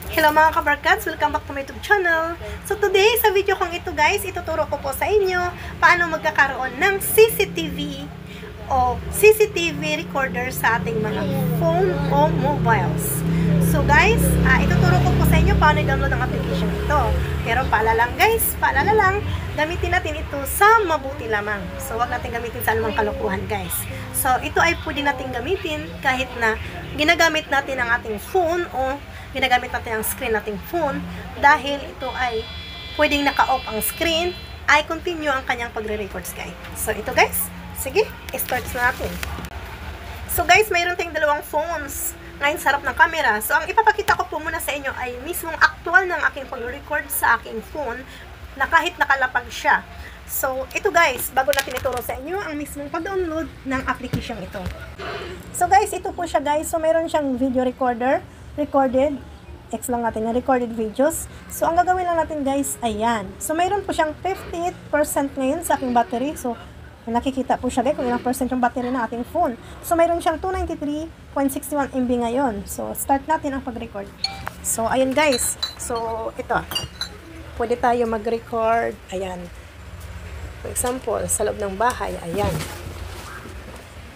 Hello mga kabarkats! Welcome back to my YouTube channel. So today, sa video kong ito guys, ituturo ko po sa inyo paano magkakaroon ng CCTV o CCTV recorder sa ating mga phone o mobiles. So guys, ituturo ko po sa inyo paano i-download ang application ito. Pero paalala lang, gamitin natin ito sa mabuti lamang. So wag natin gamitin sa anumang kalokohan guys. So ito ay pwede natin gamitin kahit na ginagamit natin ang ating phone o ginagamit natin ang screen nating phone, dahil ito ay pwedeng naka-off ang screen, ay continue ang kanyang pagre-records guys. So ito guys, sige, start na natin. So guys, mayroon tayong dalawang phones ngayon sa harap ng camera. So ang ipapakita ko po muna sa inyo ay mismong actual ng aking pag-record sa aking phone na kahit nakalapag siya. So ito guys, bago natin ituro sa inyo ang mismong pag-download ng application ito. So guys, ito po siya guys. So mayroon siyang video recorder, recorded, X lang natin na recorded videos. So, ang gagawin lang natin guys, ayan. So, mayroon po siyang 58% ngayon sa aking battery. So, nakikita po siya guys kung ilang percent yung battery ng ating phone. So, mayroon siyang 293.61 MB ngayon. So, start natin ang pag-record. So, ayan guys. So, ito. Pwede tayo mag-record. Ayan. For example, sa loob ng bahay. Ayan.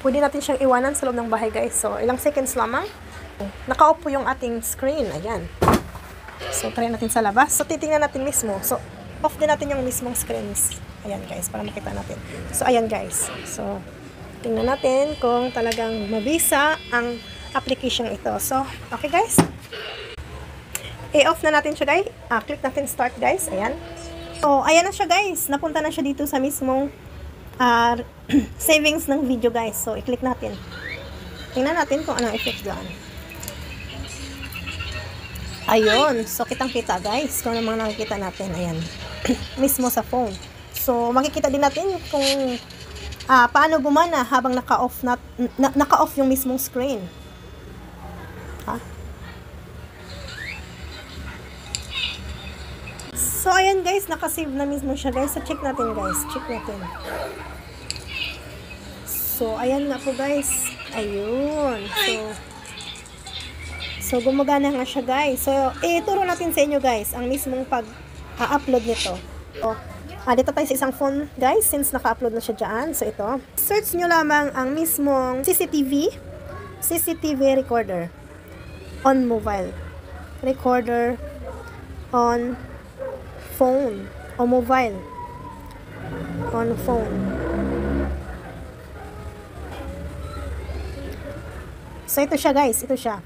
Pwede natin siyang iwanan sa loob ng bahay guys. So, ilang seconds lamang. Naka-off po yung ating screen. Ayan. So, try natin sa labas. So, titingnan natin mismo. So, off din natin yung mismong screens. Ayan guys, para makita natin. So, ayan guys. So, tingnan natin kung talagang mabisa ang application ito. So, okay guys. I-off na natin siya guys. Click natin start guys. Ayan. So, ayan na siya guys. Napunta na siya dito sa mismong savings ng video guys. So, i-click natin. Tingnan natin kung anong effect dyan. Ayun. So, kitang-kita guys. Kung ano mga nakikita natin. Ayan. Mismo sa phone. So, makikita din natin kung paano gumana habang naka-off yung mismong screen. Ha? So, ayan guys. Nakasave na mismo siya guys. So, check natin guys. Check natin. So, ayan nga po guys. Ayun. So, gumagana nga siya guys. So, ituro natin sa inyo guys ang mismong pag-upload nito. So, dito tayo sa isang phone guys, since naka-upload na siya dyan. So, ito. Search nyo lamang ang mismong CCTV recorder on mobile. Recorder on phone o mobile. On phone. So, ito siya guys. Ito siya.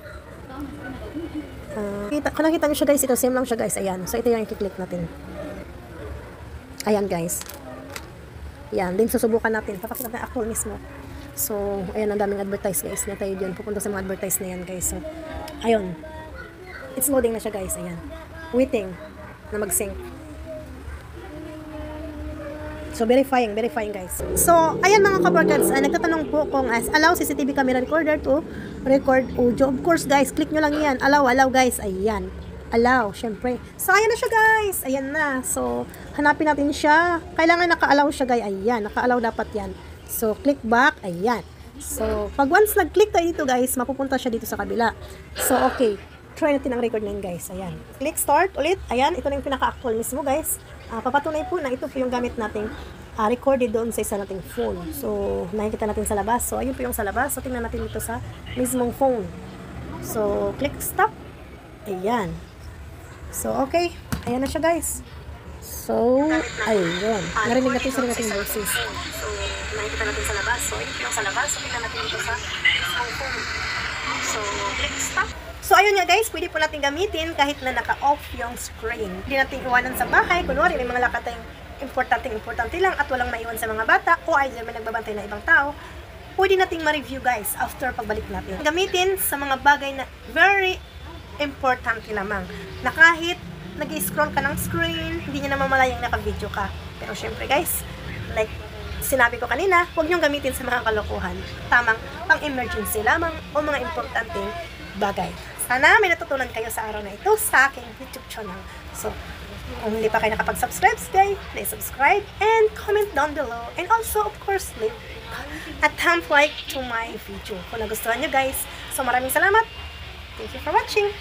Kung nakita nyo siya guys, ito same lang siya guys. Ayan. So, ito yung i-click natin. Ayan guys. Ayan. Din susubukan natin. Papakita natin actual mismo. So, ayan. Ang daming advertise guys. Na tayo dyan. Pupunta sa mga advertise na yan guys. So, ayun. It's loading na siya guys. Ayan. Waiting na mag-sync. So, verifying guys. So, ayan mga kabarkats, nagtatanong po kung allow CCTV camera recorder to record audio. Of course guys, click nyo lang yan. Allow guys. Ayan. Allow, syempre. So, ayan na siya guys. Ayan na. So, hanapin natin siya. Kailangan naka-allow siya guys. Ayan. Naka-allow dapat yan. So, click back. Ayan. So, pag once nag-click tayo dito guys, mapupunta siya dito sa kabila. So, okay. Try natin ang record na yun guys. Ayan. Click start ulit. Ayan. Ito na yung pinaka-actual mismo guys. Papatunay po na ito po yung gamit nating recorded doon sa isa nating phone. So, nakikita natin sa labas. So, ayun po yung sa labas. So, tingnan natin dito sa mismong phone. So, click stop. Ayan. So, okay. Ayan na siya guys. So, ayun. Narinig natin sa ating boses. So, nakikita natin sa labas. So, ayun po yung sa labas. So, tingnan natin dito sa mismong phone. So, click stop. So, ayun nga guys, pwede po natin gamitin kahit na naka-off yung screen. Hindi natin iwanan sa bahay. Kunwari, may mga lakad tayong importante lang at walang maiwan sa mga bata o either may nagbabantay na ibang tao. Pwede nating ma-review guys after pagbalik natin. Gamitin sa mga bagay na very importante lamang. Na kahit nag-scroll ka ng screen, hindi nyo namamalayang naka-video ka. Pero syempre guys, like sinabi ko kanina, huwag nyong gamitin sa mga kalokohan. Tamang pang-emergency lamang o mga importanteng bagay. Sana may natutunan kayo sa araw na ito sa aking YouTube channel. So, kung hindi pa kayo nakapag-subscribe guys, please subscribe and comment down below. And also, of course, leave a thumb like to my video kung nagustuhan nyo guys. So, maraming salamat. Thank you for watching.